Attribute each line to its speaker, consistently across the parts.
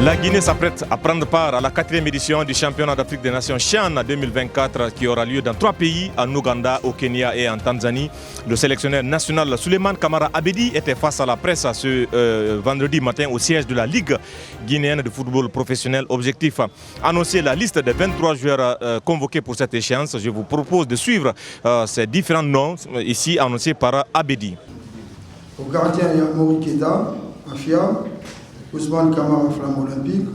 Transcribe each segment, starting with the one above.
Speaker 1: La Guinée s'apprête à prendre part à la 4e édition du championnat d'Afrique des Nations CHAN 2024 qui aura lieu dans 3 pays, en Ouganda, au Kenya et en Tanzanie. Le sélectionneur national Souleymane Kamara Abedi était face à la presse ce vendredi matin au siège de la Ligue guinéenne de football professionnel. Objectif, annoncer la liste des 23 joueurs convoqués pour cette échéance. Je vous propose de suivre ces différents noms ici annoncés par Abedi.
Speaker 2: Au gardien, il y a Mori Keda, Afia, Ousmane Kamara, Flamme Olympique,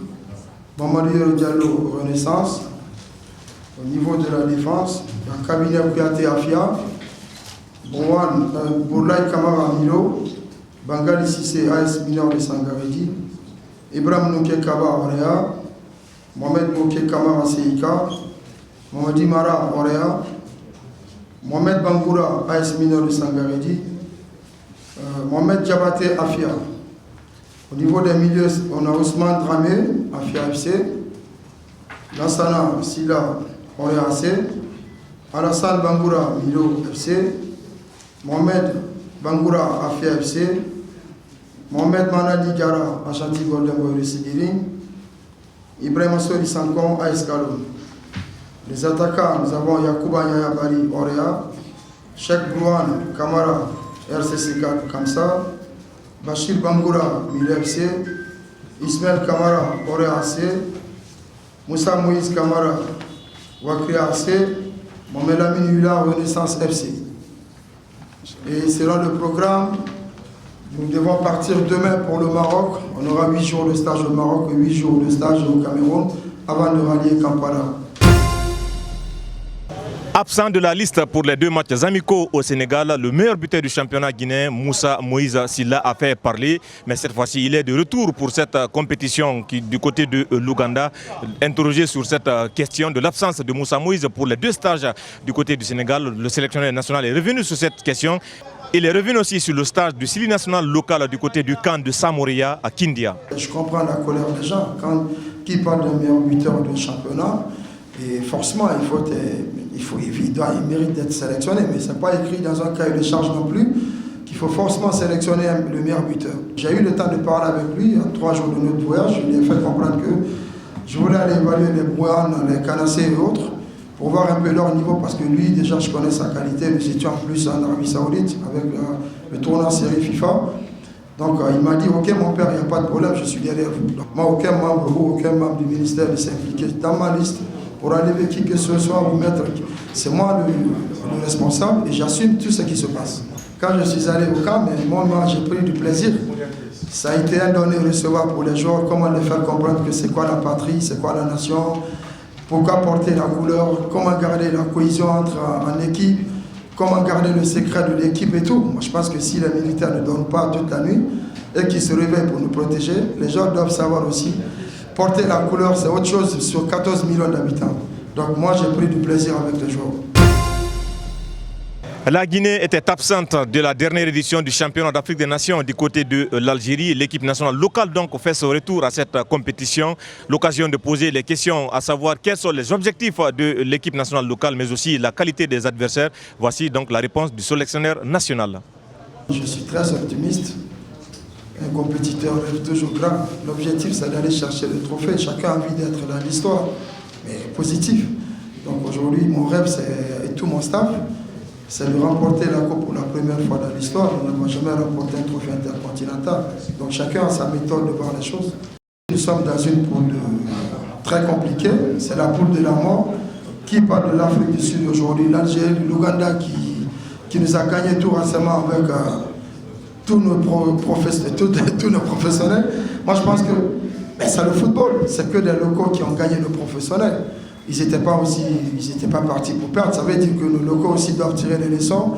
Speaker 2: Mamadou Diallo, Renaissance. Au niveau de la défense, il y a Kabinet Kouyaté, Afia, Bourlaï Kamara, Milo, Bangali Sissé, AS Minor de Sangaredi, Ibrahim Nouké Kaba, Orea, Mohamed Mouké Kamara, Seika, Mamadi Mara, Orea, Mohamed Bangoura, AS Minor de Sangaredi, Mohamed Diabaté, Afia. Au niveau des milieux, on a Ousmane Dramé, Afia FC, Lansana Sila, Orea AC, Alassane Bangoura, Milo FC, Mohamed Bangoura, Afia FC, Mohamed Manadi Gara, Ashanti Golden Boy de Sigiring, Ibrahim Assori Sankon, AS Kaloum. Les attaquants, nous avons Yacouba Yaya Bari, Orea, Cheikh Brouane Kamara, RCC4 Kamsa, Bachir Bangoura, Milo FC, Ismaël Kamara, Orea AC, Moussa Moïse Kamara, Wakri AC, Mohamed Amin Yula, Renaissance FC. Et selon le programme, nous devons partir demain pour le Maroc. On aura 8 jours de stage au Maroc et 8 jours de stage au Cameroun avant de rallier Kampala.
Speaker 1: Absent de la liste pour les 2 matchs amicaux au Sénégal, le meilleur buteur du championnat guinéen, Moussa Moïse Silla, a fait parler. Mais cette fois-ci, il est de retour pour cette compétition du côté de l'Ouganda. Interrogé sur cette question de l'absence de Moussa Moïse pour les 2 stages du côté du Sénégal, le sélectionneur national est revenu sur cette question. Il est revenu aussi sur le stage du Sili national local du côté du camp de Samoria à Kindia.
Speaker 2: Je comprends la colère des gens quand qui parle d'un meilleur buteur du championnat. Et forcément, il mérite d'être sélectionné, mais ce n'est pas écrit dans un cahier de charge non plus qu'il faut forcément sélectionner le meilleur buteur. J'ai eu le temps de parler avec lui à 3 jours de notre voyage. Je lui ai fait comprendre que je voulais aller évaluer les Brouane, les Canassés et autres pour voir un peu leur niveau parce que lui, déjà, je connais sa qualité. Nous étions en plus en Arabie Saoudite avec le tournoi série FIFA. Donc il m'a dit, ok mon père, il n'y a pas de problème, je suis derrière vous. Donc, moi, aucun membre du ministère ne s'est impliqué dans ma liste pour enlever qui que ce soit ou mettre. C'est moi le responsable et j'assume tout ce qui se passe. Quand je suis allé au camp, moi j'ai pris du plaisir. Ça a été un donné recevoir pour les joueurs, comment les faire comprendre que c'est quoi la patrie, c'est quoi la nation, pourquoi porter la couleur, comment garder la cohésion en équipe, comment garder le secret de l'équipe et tout. Moi je pense que si les militaires ne dorment pas toute la nuit et qu'ils se réveillent pour nous protéger, les gens doivent savoir aussi. Porter la couleur, c'est autre chose sur 14 millions d'habitants. Donc moi, j'ai pris du plaisir avec les joueurs.
Speaker 1: La Guinée était absente de la dernière édition du championnat d'Afrique des Nations du côté de l'Algérie. L'équipe nationale locale donc fait son retour à cette compétition. L'occasion de poser les questions, à savoir quels sont les objectifs de l'équipe nationale locale, mais aussi la qualité des adversaires. Voici donc la réponse du sélectionneur national.
Speaker 2: Je suis très optimiste. Un compétiteur rêve toujours grand. L'objectif, c'est d'aller chercher le trophée. Chacun a envie d'être dans l'histoire, mais positif. Donc aujourd'hui, mon rêve, et tout mon staff, c'est de remporter la Coupe pour la première fois dans l'histoire. On n'a jamais remporté un trophée intercontinental. Donc chacun a sa méthode de voir les choses. Nous sommes dans une poule très compliquée. C'est la poule de la mort. Qui parle de l'Afrique du Sud aujourd'hui? L'Algérie, l'Ouganda qui nous a gagné tout récemment avec... tous nos professionnels. Moi, je pense que c'est le football. C'est que des locaux qui ont gagné le professionnel. Ils n'étaient pas partis pour perdre. Ça veut dire que nos locaux aussi doivent tirer les leçons.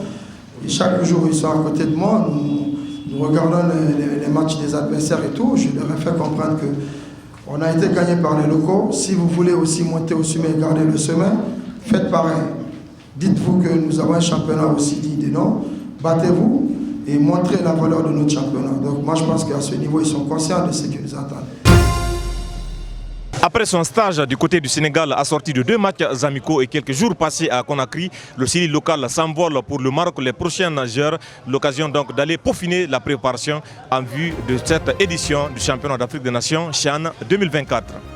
Speaker 2: Et chaque jour, ils sont à côté de moi. Nous regardons les matchs des adversaires et tout. Je leur ai fait comprendre qu'on a été gagné par les locaux. Si vous voulez aussi monter au sommet et garder le sommet, faites pareil. Dites-vous que nous avons un championnat aussi dit de non. Battez-vous et montrer la valeur de notre championnat. Donc moi je pense qu'à ce niveau, ils sont conscients de ce qui nous attend.
Speaker 1: Après son stage du côté du Sénégal assorti de 2 matchs amicaux et quelques jours passés à Conakry, le Sili local s'envole pour le Maroc les prochaines heures. L'occasion donc d'aller peaufiner la préparation en vue de cette édition du championnat d'Afrique des Nations CHAN 2024.